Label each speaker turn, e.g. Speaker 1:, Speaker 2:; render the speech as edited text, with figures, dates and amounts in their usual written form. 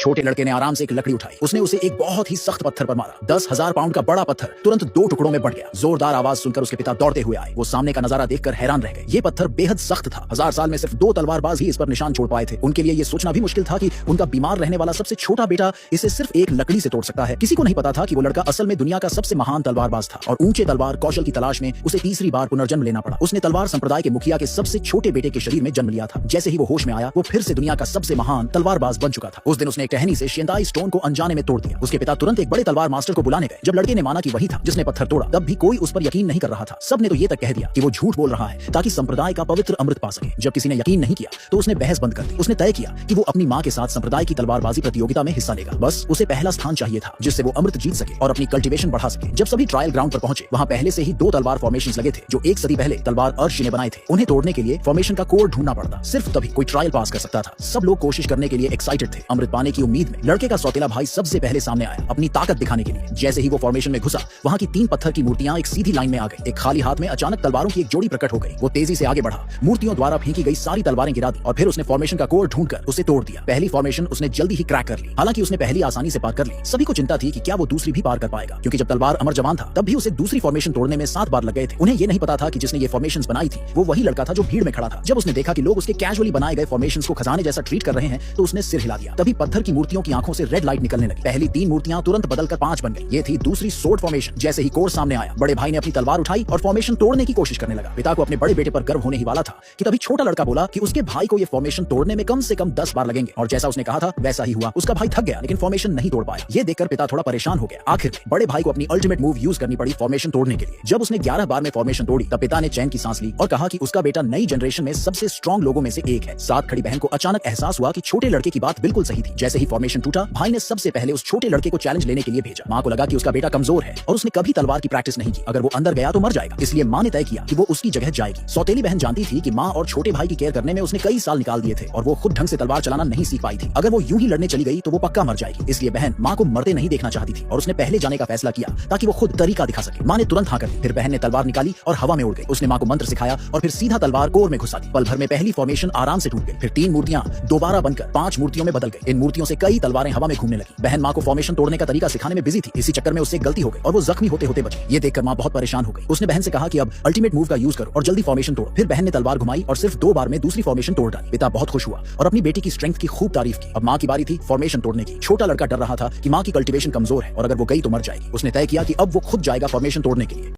Speaker 1: छोटे लड़के ने आराम से एक लकड़ी उठाई। उसने उसे एक बहुत ही सख्त पत्थर पर मारा। 10,000 पाउंड का बड़ा पत्थर तुरंत 2 टुकड़ों में बढ़ गया। जोरदार आवाज सुनकर उसके पिता दौड़ते हुए आए। वो सामने का नजारा देखकर हैरान रह गए। ये पत्थर बेहद सख्त था। 1000 साल में सिर्फ 2 तलवारबाज ही इस पर निशान छोड़ पाए थे। उनके लिए ये सोचना भी मुश्किल था कि उनका बीमार रहने वाला सबसे छोटा बेटा इसे सिर्फ एक लकड़ी से तोड़ सकता है। किसी को नहीं पता था कि वो लड़का असल में दुनिया का सबसे महान तलवारबाज था और ऊंचे तलवार कौशल की तलाश में उसे तीसरी बार पुनर्जन्म लेना पड़ा। उसने तलवार संप्रदाय के मुखिया के सबसे छोटे बेटे के शरीर में जन्म लिया था। जैसे ही वो होश में आया, वो फिर से दुनिया का सबसे महान तलवारबाज बन चुका था। उस दिन उसने एक टहनी से शिंदाई स्टोन को अनजाने में तोड़ दिया। उसके पिता तुरंत एक बड़े तलवार मास्टर को बुलाने गए। जब लड़के ने माना कि वही था जिसने पत्थर तोड़ा, तब भी कोई उस पर यकीन नहीं कर रहा था। सबने तो ये तक कह दिया कि वो झूठ बोल रहा है ताकि संप्रदाय का पवित्र अमृत पा सके। जब किसी ने यकीन नहीं किया तो उसने बहस बंद कर दी। उसने तय किया कि वो अपनी मां के साथ संप्रदाय की तलवारबाजी प्रतियोगिता में हिस्सा लेगा। बस उसे पहला स्थान चाहिए था जिससे वो अमृत जीत सके और अपनी कल्टीवेशन बढ़ा सके। जब सभी ट्रायल ग्राउंड पर पहुंचे, वहां पहले से ही 2 तलवार फॉर्मेशंस लगे थे जो 1 सदी पहले तलवार अर्श ने बनाए थे। उन्हें तोड़ने के लिए फॉर्मेशन का कोड ढूंढना पड़ता। सिर्फ तभी कोई ट्रायल पास कर सकता था। सब लोग कोशिश करने के लिए एक्साइटेड थे। अमृत पाने की उम्मीद में लड़के का सौतेला भाई सबसे पहले सामने आया अपनी ताकत दिखाने के लिए। जैसे ही वो फॉर्मेशन में घुसा, वहां की 3 पत्थर की मूर्तियां एक सीधी लाइन में आ गई। एक खाली हाथ में अचानक तलवारों की एक जोड़ी प्रकट हो गई। वो तेजी से आगे बढ़ा, मूर्तियों द्वारा फेंकी गई सारी तलवारें गिरा दी और फिर उसने फॉर्मेशन का कोड ढूंढकर उसे तोड़ दिया। पहली फॉर्मेशन उसने जल्दी ही क्रैक कर ली। हालांकि उसने पहली आसानी से पार कर ली। सभी को चिंता थी कि क्या वो दूसरी भी पार कर पाएगा, क्योंकि जब तलवार अमर जवान था तब भी उसे दूसरी फॉर्मेशन तोड़ने में 7 बार लग गए थे। उन्हें ये नहीं पता था कि जिसने ये फॉर्मेशंस बनाई थी वो वही लड़का था जो भीड़ में खड़ा था। जब उसने देखा कि लोग उसके कैजुअली बनाए गए फॉर्मेशंस को खजाने जैसा ट्रीट कर रहे हैं, तो उसने सिर हिला दिया। तभी पत्थर की मूर्तियों की आंखों से रेड लाइट निकलने लगी। पहली 3 मूर्तियां तुरंत बदलकर 5 बन गई। ये थी दूसरी सोर्ड फॉर्मेशन। जैसे ही कोर सामने आया, बड़े भाई ने अपनी तलवार उठाई और फॉर्मेशन तोड़ने की कोशिश करने लगा। पिता को अपने बड़े बेटे पर गर्व होने ही वाला था कि तभी छोटा लड़का बोला कि उसके भाई को ये फॉर्मेशन तोड़ने में कम से कम 10 बार लगेंगे। और जैसा उसने कहा था वैसा ही हुआ। उसका भाई थक गया लेकिन फॉर्मेशन नहीं तोड़ पाया। ये देखकर पिता थोड़ा परेशान हो गया। आखिर में बड़े भाई को अपनी अल्टीमेट मूव यूज करनी पड़ी फॉर्मेशन तोड़ने के लिए। जब उसने 11 बार में फॉर्मेशन तोड़ी, तब पिता ने चैन की सांस ली और कहा कि उसका बेटा नई जनरेशन में सबसे स्ट्रॉन्ग लोगों में से एक है। साथ खड़ी बहन को अचानक एहसास हुआ कि छोटे लड़के की बात बिल्कुल सही थी। जैसे ही फॉर्मेशन टूटा, भाई ने सबसे पहले उस छोटे लड़के को चैलेंज लेने के लिए भेजा। मां को लगा कि उसका बेटा कमजोर है और उसने कभी तलवार की प्रैक्टिस नहीं की। अगर वो अंदर गया तो मर जाएगा, इसलिए मां ने तय किया कि वो उसकी जगह जाएगी। सौतेली बहन जानती थी कि मां और छोटे भाई की केयर करने में उसने कई साल निकाल दिए थे और वो खुद ढंग से तलवार चलाना नहीं सीख पाई थी। अगर वो यूं ही लड़ने चली गई तो वो पक्का मर जाएगी। इसलिए बहन मां को मरते नहीं देखना चाहती थी और उसने पहले जाने का फैसला किया ताकि वो खुद तरीका दिखा सके। मां ने तुरंत हाँ कर दी। फिर बहन ने तलवार निकाली और हवा में उड़ गई। उसने मां को मंत्र सिखाया और फिर सीधा तलवार कोर में घुसा दी। पल भर में पहली फॉर्मेशन आराम से टूट गई। फिर 3 मूर्तियां दोबारा बनकर 5 मूर्तियों में बदल गई। इन मूर्तियों से कई तलवारें हवा में घूमने लगी। बहन मां को फॉर्मेशन तोड़ने का तरीका सिखाने में बिजी थी। इसी चक्कर में उससे गलती हो गई और वो जख्मी होते होते बची। ये देखकर मां बहुत परेशान हो गई। उसने बहन से कहा कि अब अल्टीमेट मूव का यूज करो और जल्दी फॉर्मेशन तोड़ो। फिर बहन ने तलवार घुमाई और सिर्फ 2 बार में दूसरी फॉर्मेशन तोड़ डाली। पिता बहुत खुश हुआ और अपनी बेटी की स्ट्रेंथ की खूब तारीफ की। अब मां की बारी थी फॉर्मेशन तोड़ने की। छोटा लड़का डर रहा था कि मां की कल्टीवेशन कमजोर है और अगर वो गई तो मर जाएगी। उसने तय किया कि अब वो खुद जाएगा फॉर्मेशन तोड़ने के लिए।